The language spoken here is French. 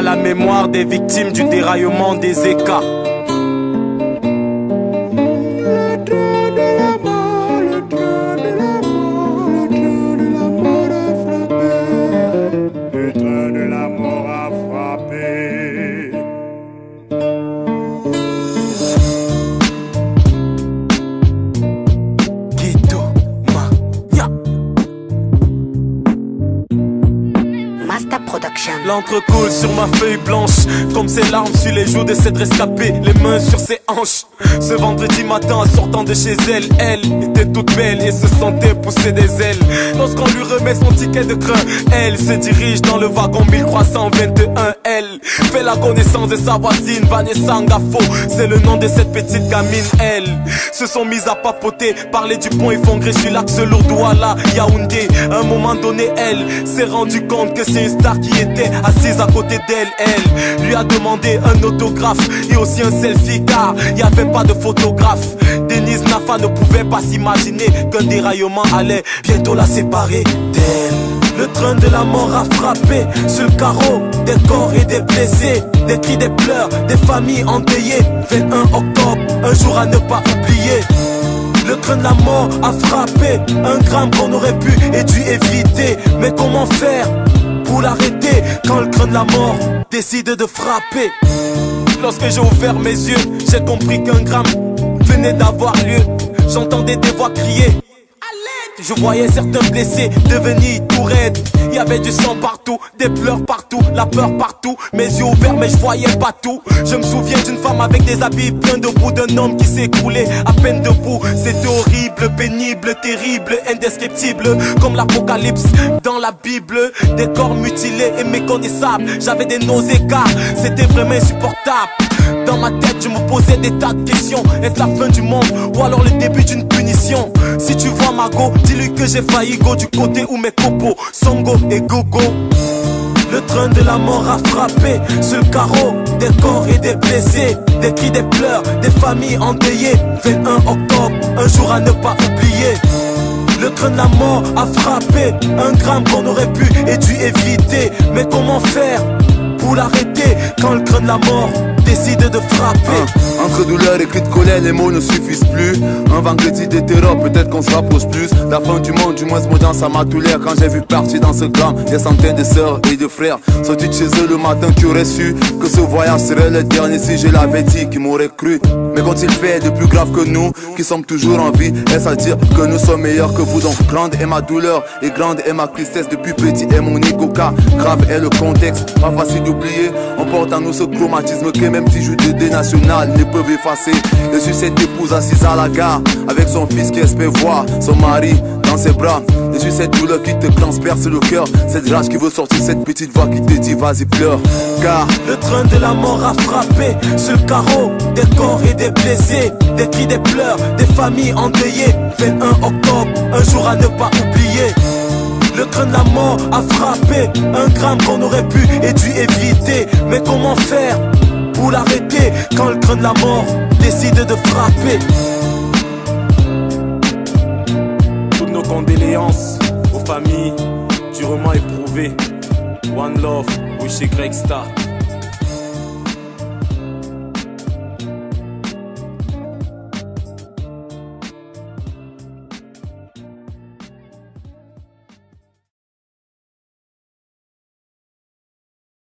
à la mémoire des victimes du déraillement des écarts. Le train de la mort a frappé. Guido Mania. Master Production. L'encre coule sur ma feuille blanche, comme ses larmes sur les joues de cette rescapée, les mains sur ses hanches. Ce vendredi matin, en sortant de chez elle, elle était toute belle et se sentait pousser des ailes. Lorsqu'on lui remet son ticket de train, elle se dirige dans le wagon 1321. Elle fait la connaissance de sa voisine Vanessa Ngafo, c'est le nom de cette petite gamine. Elles se sont mises à papoter, parler du pont effondré sur l'axe Lourdouala Yaoundé. À un moment donné, elle s'est rendue compte que c'est une star qui était assise à côté d'elle. Elle lui a demandé un autographe et aussi un selfie, car il n'y avait pas de photographe. Denise Nafa ne pouvait pas s'imaginer qu'un déraillement allait bientôt la séparer d'elle. Le train de la mort a frappé sur le carreau, des corps et des blessés, des cris, des pleurs, des familles endeuillées. 21 octobre, un jour à ne pas oublier. Le train de la mort a frappé, un drame qu'on aurait pu et dû éviter. Mais comment faire pour l'arrêter quand le train de la mort décide de frapper? Lorsque j'ai ouvert mes yeux, j'ai compris qu'un drame venait d'avoir lieu. J'entendais des voix crier à l'aide. Je voyais certains blessés devenir tout raides. Il y avait du sang partout, des pleurs partout, la peur partout. Mes yeux ouverts mais je voyais pas tout. Je me souviens d'une femme avec des habits pleins de boue, d'un homme qui s'écroulait à peine debout. C'était horrible, pénible, terrible, indescriptible, comme l'apocalypse dans la Bible. Des corps mutilés et méconnaissables. J'avais des nausées car c'était vraiment insupportable. Dans ma tête je me posais des tas de questions. Est-ce la fin du monde ou alors le début d'une punition? Si tu vois Mago, dis-lui que j'ai failli go du côté où mes copeaux Songo et Gogo. Le train de la mort a frappé sur le carreau, des corps et des blessés, des cris, des pleurs, des familles endeuillées. 21 octobre, un jour à ne pas oublier. Le train de la mort a frappé, un drame qu'on aurait pu et dû éviter. Mais comment faire pour l'arrêter quand le train de la mort décide de frapper? Entre douleur et cris de colère, les mots ne suffisent plus. Un vendredi de terreur, peut-être qu'on se rapproche plus. La fin du monde, du moins mon dans ça m'a tout l'air. Quand j'ai vu partir dans ce drame des centaines de sœurs et de frères sortis de chez eux le matin, qui aurait su que ce voyage serait le dernier? Si je l'avais dit, qui m'aurait cru? Mais qu'ont-ils fait de plus grave que nous, qui sommes toujours en vie? Est-ce à dire que nous sommes meilleurs que vous? Donc grande est ma douleur et grande est ma tristesse. Depuis petit est mon ego, car grave est le contexte. Pas facile d'oublier, on porte en nous ce chromatisme que même petits joueurs de dé national ne peuvent effacer. Je suis cette épouse assise à la gare avec son fils qui espère voir son mari dans ses bras. Je suis cette douleur qui te transperce le cœur, cette rage qui veut sortir, cette petite voix qui te dit vas-y pleure. Car le train de la mort a frappé sur le carreau, des corps et des blessés, des cris, des pleurs, des familles endeuillées. 21 octobre, un jour à ne pas oublier. Le train de la mort a frappé, un drame qu'on aurait pu et dû éviter. Mais comment faire pour l'arrêter quand le train de la mort décide de frapper? Toutes nos condoléances aux familles durement éprouvées. One love, Wish Greg Star.